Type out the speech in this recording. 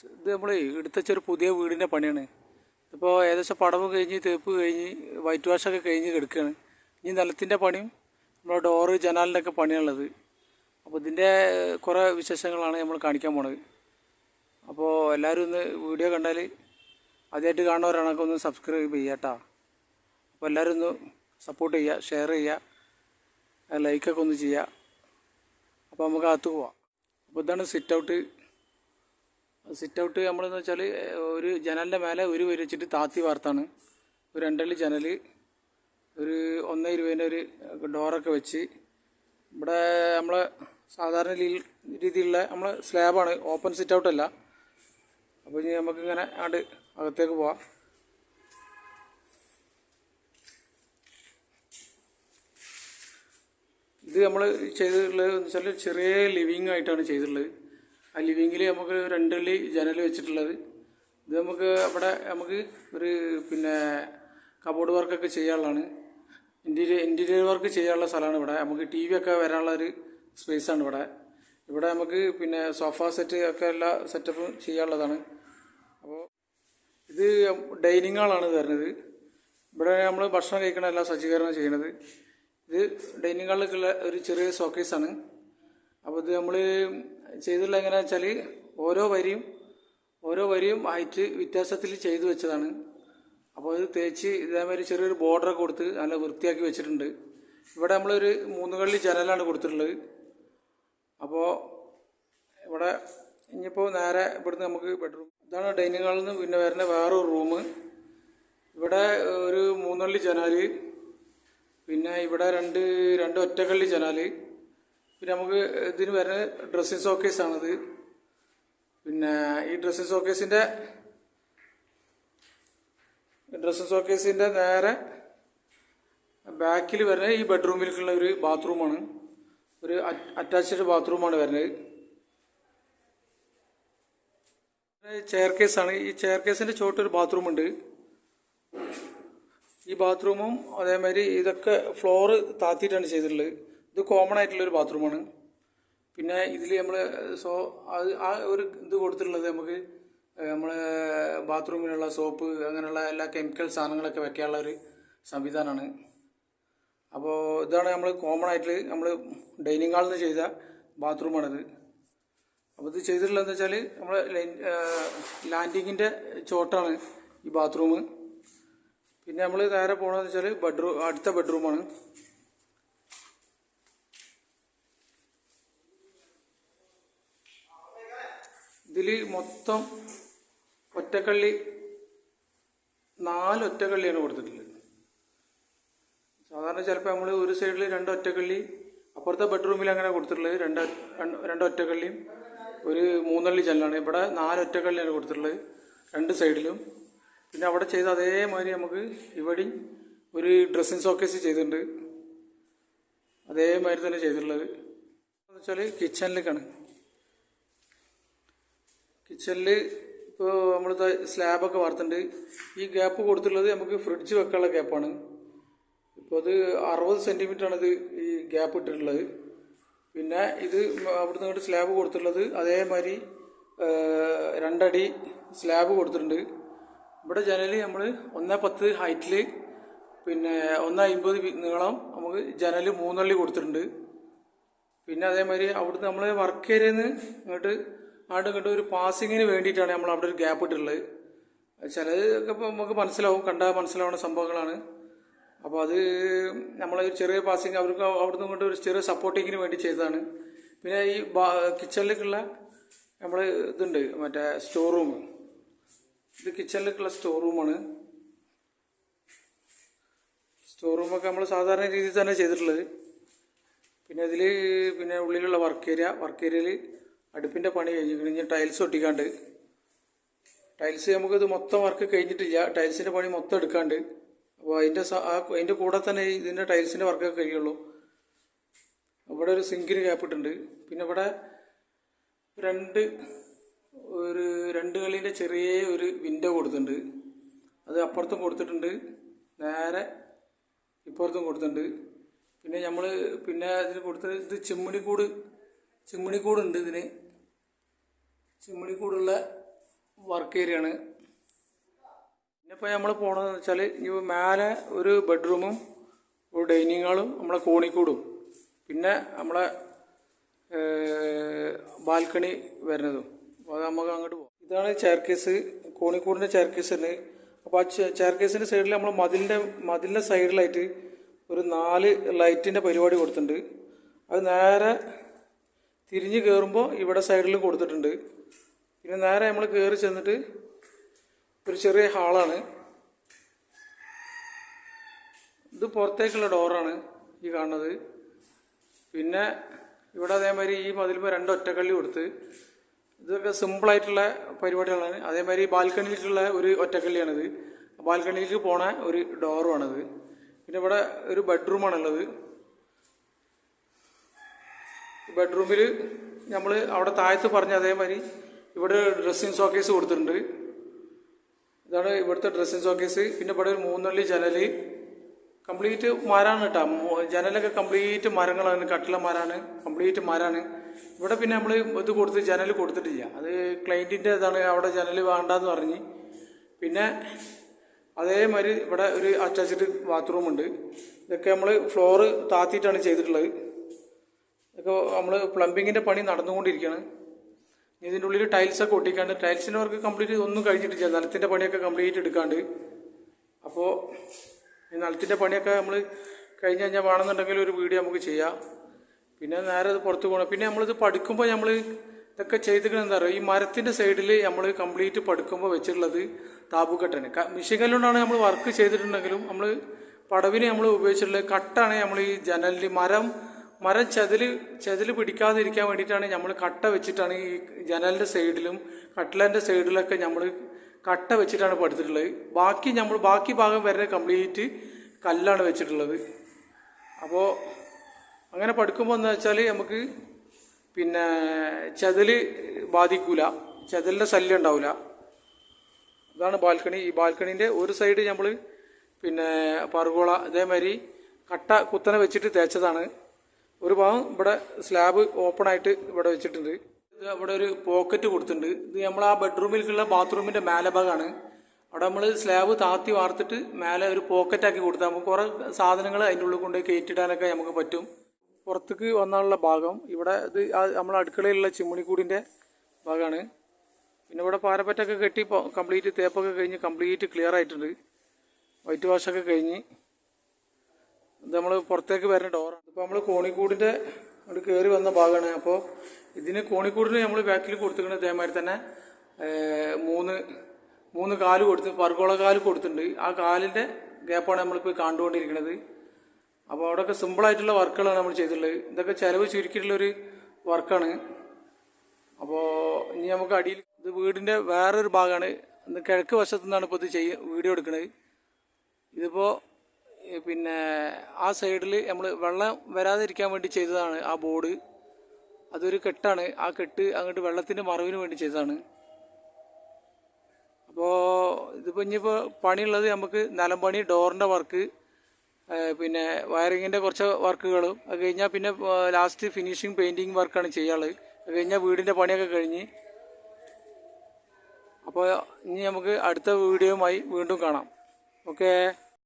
ഇത് നമ്മൾ എടുത്തുവെച്ചൊരു പുതിയ വീടിൻ്റെ പണിയാണ്. ഇപ്പോൾ ഏകദേശം പടവ് കഴിഞ്ഞ് തേപ്പ് കഴിഞ്ഞ് വൈറ്റ് വാഷൊക്കെ കഴിഞ്ഞ് കിടക്കുകയാണ്. ഇനി നിലത്തിൻ്റെ പണിയും നമ്മുടെ ഡോറ് ജനാലിൻ്റെ ഒക്കെ പണിയാണുള്ളത്. അപ്പോൾ ഇതിൻ്റെ കുറേ വിശേഷങ്ങളാണ് നമ്മൾ കാണിക്കാൻ പോണത്. അപ്പോൾ എല്ലാവരും ഒന്ന് വീഡിയോ കണ്ടാൽ ആദ്യമായിട്ട് കാണുന്നവരാണെങ്കിൽ ഒന്ന് സബ്സ്ക്രൈബ് ചെയ്യുക കേട്ടോ. അപ്പോൾ എല്ലാവരും ഒന്ന് സപ്പോർട്ട് ചെയ്യുക, ഷെയർ ചെയ്യുക, ലൈക്കൊക്കെ ഒന്ന് ചെയ്യുക. അപ്പോൾ നമുക്ക് അകത്ത് പോവാം. അപ്പോൾ ഇതാണ് സിറ്റ് ഔട്ട് നമ്മളെന്ന് വെച്ചാൽ ഒരു ജനലിൻ്റെ മേലെ ഒരു വരി വെച്ചിട്ട് താത്തി വാർത്താണ്. ഒരു 2 ജനൽ, ഒരു 1.20 ഒരു ഡോറൊക്കെ വെച്ച് ഇവിടെ നമ്മളെ സാധാരണ രീതിയിലുള്ള നമ്മളെ സ്ലാബാണ്, ഓപ്പൺ സിറ്റ് ഔട്ടല്ല. അപ്പോൾ ഇനി നമുക്കിങ്ങനെ അകത്തേക്ക് പോവാം. ഇത് നമ്മൾ ചെയ്തിട്ടുള്ളത് എന്ന് വെച്ചാൽ ചെറിയ ലിവിങ് ആയിട്ടാണ് ചെയ്തിട്ടുള്ളത്. ആ ലിവിങ്ങിൽ നമുക്ക് 2 ജനൽ വെച്ചിട്ടുള്ളത്. ഇത് നമുക്ക് അവിടെ നമുക്ക് ഒരു കബോർഡ് വർക്കൊക്കെ ചെയ്യാനുള്ളതാണ്. ഇൻറ്റീരിയർ വർക്ക് ചെയ്യാനുള്ള സ്ഥലമാണ് ഇവിടെ. നമുക്ക് ടി വി ഒക്കെ വരാനുള്ള ഒരു സ്പേസാണ് ഇവിടെ. ഇവിടെ നമുക്ക് സോഫ സെറ്റ് ഒക്കെ എല്ലാ സെറ്റപ്പും ചെയ്യാനുള്ളതാണ്. അപ്പോൾ ഇത് ഡൈനിങ് ഹാളാണ് വരുന്നത്. ഇവിടെ നമ്മൾ ഭക്ഷണം കഴിക്കണ എല്ലാ സജ്ജീകരണം ചെയ്യുന്നത്. ഇത് ഡൈനിങ് ഹാളിലേക്കുള്ള ഒരു ചെറിയ ഷോക്കേസാണ്. അപ്പോൾ ഇത് നമ്മൾ ചെയ്തിട്ടുള്ള എങ്ങനെയാണെന്ന് വെച്ചാൽ ഓരോ വരിയും ഹൈറ്റ് വ്യത്യാസത്തിൽ ചെയ്തു വെച്ചതാണ്. അപ്പോൾ ഇത് തേച്ച് ഇതേമാതിരി ചെറിയൊരു ബോർഡറൊക്കെ കൊടുത്ത് നല്ല വൃത്തിയാക്കി വെച്ചിട്ടുണ്ട്. ഇവിടെ നമ്മളൊരു 3 കള്ളി ജനലാണ് കൊടുത്തിട്ടുള്ളത്. അപ്പോൾ ഇവിടെ ഇനിയിപ്പോൾ നേരെ ഇവിടുന്ന് നമുക്ക് ബെഡ്റൂം, ഇതാണ് ഡൈനിങ് ഹാളിൽ നിന്ന് വരുന്ന വേറൊരു റൂം. ഇവിടെ ഒരു 3 കള്ളി ജനാല്, ഇവിടെ രണ്ട് ഒറ്റക്കള്ളി ജനാല്. നമുക്ക് ഇതിന് വരുന്ന ഡ്രസ്സിങ് ഷോക്കേസാണിത്. ഈ ഡ്രസ്സിങ് ഷോക്കേസിൻ്റെ നേരെ ബാക്കിൽ വരുന്നത് ഈ ബെഡ്റൂമിലേക്കുള്ള ഒരു ബാത്റൂമാണ്. ഒരു അറ്റാച്ച്ഡ് ബാത്റൂമാണ് വരുന്നത്. ചെയർ കേസാണ്. ഈ ചെയർ കേസിൻ്റെ ചോട്ടൊരു ബാത്റൂമുണ്ട്. ഈ ബാത്റൂമും അതേമാതിരി ഇതൊക്കെ ഫ്ലോറ് താത്തിയിട്ടാണ് ചെയ്തിട്ടുള്ളത്. ഇത് കോമൺ ആയിട്ടുള്ളൊരു ബാത്റൂമാണ്. ഇതിൽ നമ്മൾ ആ ഒരു ഇത് കൊടുത്തിട്ടുള്ളത് നമുക്ക് നമ്മളെ ബാത്റൂമിലുള്ള സോപ്പ് അങ്ങനെയുള്ള എല്ലാ കെമിക്കൽ സാധനങ്ങളൊക്കെ വെക്കാനുള്ള ഒരു സംവിധാനമാണ്. അപ്പോൾ ഇതാണ് നമ്മൾ കോമൺ ആയിട്ട് നമ്മൾ ഡൈനിങ് ഹാളിൽ നിന്ന് ചെയ്ത ബാത്റൂമാണിത്. അപ്പോൾ ഇത് ചെയ്തിട്ടുള്ളതെന്ന് വെച്ചാൽ നമ്മൾ ലാൻഡിങ്ങിൻ്റെ ചോട്ടാണ് ഈ ബാത്റൂം. നമ്മൾ നേരെ പോകണമെന്ന് വെച്ചാൽ അടുത്ത ബെഡ്റൂമാണ്. ഇതിൽ മൊത്തം 4 ഒറ്റക്കള്ളിയാണ് കൊടുത്തിട്ടുള്ളത്. സാധാരണ ചിലപ്പോൾ നമ്മൾ ഒരു സൈഡിൽ 2 ഒറ്റക്കള്ളി, അപ്പുറത്തെ ബെഡ്റൂമിൽ അങ്ങനെ കൊടുത്തിട്ടുള്ളത് 2 ഒറ്റക്കള്ളിയും ഒരു 3 കള്ളി ജനലാണ്. ഇവിടെ 4 ഒറ്റക്കള്ളിയാണ് കൊടുത്തിട്ടുള്ളത് 2 സൈഡിലും. അവിടെ ചെയ്ത അതേമാതിരി നമുക്ക് ഇവിടെയും ഒരു ഡ്രസ്സിങ് ഷോക്കേസ് ചെയ്തിട്ടുണ്ട്. അതേമാതിരി തന്നെ ചെയ്തിട്ടുള്ളത് എന്ന് വെച്ചാൽ കിച്ചണിലേക്കാണ്. കിച്ചണിൽ ഇപ്പോൾ നമ്മൾ സ്ലാബൊക്കെ വാർത്തിട്ടുണ്ട്. ഈ ഗ്യാപ്പ് കൊടുത്തിട്ടുള്ളത് നമുക്ക് ഫ്രിഡ്ജ് വെക്കാനുള്ള ഗ്യാപ്പാണ്. ഇപ്പോൾ അത് 60 സെൻറ്റിമീറ്ററാണ് ഇത് ഈ ഗ്യാപ്പ് ഇട്ടിട്ടുള്ളത്. ഇത് അവിടുന്ന് ഇങ്ങോട്ട് സ്ലാബ് കൊടുത്തിട്ടുള്ളത് അതേമാതിരി 2 അടി സ്ലാബ് കൊടുത്തിട്ടുണ്ട്. ഇവിടെ ജനൽ നമ്മൾ 1.10 ഹൈറ്റിൽ 1.50 നീളം നമുക്ക് ജനൽ 3 കള്ളി കൊടുത്തിട്ടുണ്ട്. അതേമാതിരി അവിടുന്ന് നമ്മൾ വർക്ക് ഏരിയയിൽ നിന്ന് ഇങ്ങോട്ട് ഒരു പാസിങ്ങിന് വേണ്ടിയിട്ടാണ് നമ്മൾ അവിടെ ഒരു ഗ്യാപ്പ് ഇട്ടിട്ടുള്ളത്. ചിലതൊക്കെ ഇപ്പോൾ നമുക്ക് കണ്ടാൽ മനസ്സിലാവുന്ന സംഭവങ്ങളാണ്. അപ്പോൾ അത് നമ്മളൊരു ചെറിയ പാസിങ് അവർക്ക് അവിടുന്ന് ഇങ്ങോട്ട് ഒരു ചെറിയ സപ്പോർട്ടിങ്ങിന് വേണ്ടി ചെയ്തതാണ്. ഈ കിച്ചണിലേക്കുള്ള നമ്മൾ ഇതുണ്ട്, മറ്റേ സ്റ്റോർ റൂം. ഇത് കിച്ചണിലേക്കുള്ള സ്റ്റോർ റൂമാണ്. സ്റ്റോർ റൂമൊക്കെ നമ്മൾ സാധാരണ രീതിയിൽ തന്നെ ചെയ്തിട്ടുള്ളത്. ഇതിൽ ഉള്ളിലുള്ള വർക്ക് ഏരിയയിൽ അടുപ്പിൻ്റെ പണി കഴിഞ്ഞ് ടൈൽസ് ഒട്ടിക്കാണ്ട്. ടൈൽസ് നമുക്കിത് മൊത്തം വർക്ക് കഴിഞ്ഞിട്ടില്ല, ടൈൽസിൻ്റെ പണി മൊത്തം എടുക്കാണ്ട്. അപ്പോൾ അതിൻ്റെ കൂടെ തന്നെ ഇതിൻ്റെ ടൈൽസിൻ്റെ വർക്കൊക്കെ കഴിയുള്ളൂ. ഇവിടെ ഒരു സിങ്കിന് ഗ്യാപ്പ് ഇട്ടുണ്ട്. ഇവിടെ രണ്ട് കള്ളീൻ്റെ ചെറിയ ഒരു വിൻഡോ കൊടുത്തിട്ടുണ്ട്. അത് അപ്പുറത്തും കൊടുത്തിട്ടുണ്ട്, നേരെ ഇപ്പുറത്തും കൊടുത്തിട്ടുണ്ട്. നമ്മൾ അതിന് കൊടുത്തത് ഇത് ചിമ്മിണിക്കൂടുണ്ട്. ചിമ്മിണിക്കൂടുള്ള വർക്ക് ഏരിയയാണ്. പിന്നിപ്പോൾ നമ്മൾ പോകണമെന്ന് വെച്ചാൽ ഈ മേലെ ഒരു ബെഡ്റൂമും ഒരു ഡൈനിങ് ഹാളും നമ്മളെ കോണിക്കൂടും പിന്നെ നമ്മളെ ബാൽക്കണി വരുന്നതും. അപ്പോൾ അത് നമുക്ക് അങ്ങോട്ട് പോകാം. ഇതാണ് ചെയർകേസ്, കോണിക്കൂടിൻ്റെ ചെയർകേസ് തന്നെ. അപ്പോൾ ആ ചെയർകേസിൻ്റെ സൈഡിൽ നമ്മൾ മതിലിൻ്റെ സൈഡിലായിട്ട് ഒരു 4 ലൈറ്റിൻ്റെ പരിപാടി കൊടുത്തിട്ടുണ്ട്. അത് നേരെ തിരിഞ്ഞ് കയറുമ്പോൾ ഇവിടെ സൈഡിലും കൊടുത്തിട്ടുണ്ട്. പിന്നെ നേരെ നമ്മൾ കയറി ചെന്നിട്ട് ഒരു ചെറിയ ഹാളാണ്. ഇത് പുറത്തേക്കുള്ള ഡോറാണ് ഈ കാണുന്നത്. പിന്നെ ഇവിടെ അതേമാതിരി ഈ മതിലുമ്പോൾ 2 ഒറ്റക്കള്ളി കൊടുത്ത്, ഇതൊക്കെ സിമ്പിളായിട്ടുള്ള പരിപാടികളാണ്. അതേമാതിരി ബാൽക്കണിയിലേക്കുള്ള ഒരു ഒറ്റക്കള്ളിയാണിത്. ബാൽക്കണിയിലേക്ക് പോണ ഒരു ഡോറുമാണിത്. പിന്നെ ഇവിടെ ഒരു ബെഡ്റൂമാണുള്ളത്. ബെഡ്റൂമിൽ നമ്മൾ അവിടെ താഴത്ത് പറഞ്ഞ അതേമാതിരി ഇവിടെ ഡ്രസ്സിങ് ഷോക്കേസ് കൊടുത്തിട്ടുണ്ട്. ഇതാണ് ഇവിടുത്തെ ഡ്രസ്സിങ് ഷോക്കേസ്. പിന്നെ ഇവിടെ ഒരു 3 കള്ളി ജനൽ, കംപ്ലീറ്റ് മരമാണ് കേട്ടോ. ജനലൊക്കെ കംപ്ലീറ്റ് മരങ്ങളാണ്, കട്ടില മരമാണ്, കംപ്ലീറ്റ് മരമാണ്. ഇവിടെ പിന്നെ നമ്മൾ ഇത് കൊടുത്ത് ജനൽ കൊടുത്തിട്ടില്ല. അത് ക്ലയൻറ്റിൻ്റെ ഇതാണ്, അവിടെ ജനൽ വേണ്ടെന്ന് പറഞ്ഞ്. പിന്നെ അതേമാതിരി ഇവിടെ ഒരു അറ്റാച്ച്ഡ് ബാത്റൂമുണ്ട്. ഇതൊക്കെ നമ്മൾ ഫ്ലോറ് താത്തിയിട്ടാണ് ചെയ്തിട്ടുള്ളത്. ഇതൊക്കെ നമ്മൾ പ്ലംബിങ്ങിൻ്റെ പണി നടന്നുകൊണ്ടിരിക്കുകയാണ്. ഇതിൻ്റെ ഉള്ളിൽ ടൈൽസൊക്കെ ഒട്ടിക്കാണ്ട്, ടൈൽസിൻ്റെ വർക്ക് കംപ്ലീറ്റ് ഒന്നും കഴിഞ്ഞിട്ടില്ല. നിലത്തിൻ്റെ പണിയൊക്കെ കംപ്ലീറ്റ് എടുക്കാണ്ട്. അപ്പോൾ ഈ നിലത്തിൻ്റെ പണിയൊക്കെ നമ്മൾ കഴിഞ്ഞ് കഴിഞ്ഞാൽ വേണമെന്നുണ്ടെങ്കിൽ ഒരു വീഡിയോ നമുക്ക് ചെയ്യാം. പിന്നെ നേരെ അത് പുറത്ത് പോകണം. പിന്നെ നമ്മളിത് പഠിക്കുമ്പോൾ നമ്മൾ ഇതൊക്കെ ചെയ്തിരിക്കുന്നത് എന്താ പറയുക, ഈ മരത്തിൻ്റെ സൈഡിൽ നമ്മൾ കംപ്ലീറ്റ് പഠിക്കുമ്പോൾ വെച്ചിട്ടുള്ളത് താബുക്കട്ടാണ്. മിഷ്യൻ കല്ലുകൊണ്ടാണ് നമ്മൾ വർക്ക് ചെയ്തിട്ടുണ്ടെങ്കിലും നമ്മൾ പടവിന് നമ്മൾ ഉപയോഗിച്ചിട്ടുള്ളത് കട്ടാണ്. നമ്മൾ ഈ ജനലിൽ മരം ചെതിൽ പിടിക്കാതിരിക്കാൻ വേണ്ടിയിട്ടാണ് നമ്മൾ കട്ട വെച്ചിട്ടാണ് ഈ ജനലിൻ്റെ സൈഡിലും കട്ടിലേൻ്റെ സൈഡിലൊക്കെ നമ്മൾ കട്ട വെച്ചിട്ടാണ് പഠിച്ചിട്ടുള്ളത്. ബാക്കി ഭാഗം വരെ കംപ്ലീറ്റ് കല്ലാണ് വെച്ചിട്ടുള്ളത്. അപ്പോൾ അങ്ങനെ പഠിക്കുമ്പോൾ എന്താ വെച്ചാൽ നമുക്ക് പിന്നെ ചെതിൽ ബാധിക്കൂല, ചെതിലിൻ്റെ ശല്യം ഉണ്ടാവില്ല. ഇതാണ് ബാൽക്കണി. ഈ ബാൽക്കണീൻ്റെ ഒരു സൈഡ് നമ്മൾ പിന്നെ പറുകോള ഇതേമാതിരി കട്ട കുത്തനെ വെച്ചിട്ട് തേച്ചതാണ്. ഒരു ഭാഗം ഇവിടെ സ്ലാബ് ഓപ്പണായിട്ട് ഇവിടെ വെച്ചിട്ടുണ്ട്. ഇത് അവിടെ ഒരു പോക്കറ്റ് കൊടുത്തിട്ടുണ്ട്. ഇത് നമ്മൾ ആ ബെഡ്റൂമിലേക്കുള്ള ബാത്റൂമിൻ്റെ മേലെ ഭാഗമാണ്. അവിടെ നമ്മൾ സ്ലാബ് താത്തി വാർത്തിട്ട് മേലെ ഒരു പോക്കറ്റാക്കി കൊടുത്താൽ നമുക്ക് കുറേ സാധനങ്ങൾ അതിൻ്റെ ഉള്ളിൽ കൊണ്ട് കയറ്റിടാനൊക്കെ നമുക്ക് പറ്റും. പുറത്തേക്ക് വന്നാലുള്ള ഭാഗം ഇവിടെ ഇത് നമ്മൾ അടുക്കളയിലുള്ള ചിമ്മിണിക്കൂടിൻ്റെ ഭാഗമാണ്. പിന്നെ ഇവിടെ പാരപ്പറ്റൊക്കെ കെട്ടി കംപ്ലീറ്റ് തേപ്പൊക്കെ കഴിഞ്ഞ് കംപ്ലീറ്റ് ക്ലിയർ ആയിട്ടുണ്ട്. വൈറ്റ് വാഷൊക്കെ കഴിഞ്ഞ് ഇത് നമ്മൾ പുറത്തേക്ക് വരുന്ന ഡോറാണ്. ഇപ്പോൾ നമ്മൾ കോണിക്കൂടിൻ്റെ അവിടെ കയറി വന്ന ഭാഗമാണ്. അപ്പോൾ ഇതിന് കോണിക്കൂടിന് നമ്മൾ ബാക്കിൽ കൊടുത്തിരിക്കുന്നത് ഇതേമാതിരി തന്നെ 3 കാല് കൊടുത്ത് പർഗോള കാല് കൊടുത്തിട്ടുണ്ട്. ആ കാലിൻ്റെ ഗ്യാപ്പാണ് നമ്മളിപ്പോൾ കണ്ടുകൊണ്ടിരിക്കുന്നത്. അപ്പോൾ അവിടെയൊക്കെ സിമ്പിളായിട്ടുള്ള വർക്കുകളാണ് നമ്മൾ ചെയ്തിട്ടുള്ളത്. ഇതൊക്കെ ചിലവ് ചുരുക്കിയിട്ടുള്ളൊരു വർക്കാണ്. അപ്പോൾ ഇനി നമുക്ക് അടിയിൽ ഇത് വീടിൻ്റെ വേറൊരു ഭാഗമാണ്. ഇന്ന് കിഴക്ക് വശത്തു നിന്നാണ് ഇപ്പോൾ ഇത് വീഡിയോ എടുക്കുന്നത്. ഇതിപ്പോൾ പിന്നെ ആ സൈഡിൽ നമ്മൾ വെള്ളം വരാതിരിക്കാൻ വേണ്ടി ചെയ്തതാണ് ആ ബോർഡ്. അതൊരു കെട്ടാണ്. ആ കെട്ട് അങ്ങോട്ട് വെള്ളത്തിൻ്റെ മറവിന് വേണ്ടി ചെയ്തതാണ്. അപ്പോൾ ഇതിപ്പോൾ ഇനിയിപ്പോൾ പണിയുള്ളത് നമുക്ക് നിലം പണി, ഡോറിൻ്റെ വർക്ക്, പിന്നെ വയറിങ്ങിൻ്റെ കുറച്ച് വർക്കുകളും അത് കഴിഞ്ഞാൽ പിന്നെ ലാസ്റ്റ് ഫിനിഷിങ് പെയിൻറ്റിങ് വർക്കാണ് ചെയ്യാനുള്ളത്. അത് കഴിഞ്ഞാൽ വീടിൻ്റെ പണിയൊക്കെ കഴിഞ്ഞ്. അപ്പോൾ ഇനി നമുക്ക് അടുത്ത വീഡിയോയുമായി വീണ്ടും കാണാം. ഓക്കേ.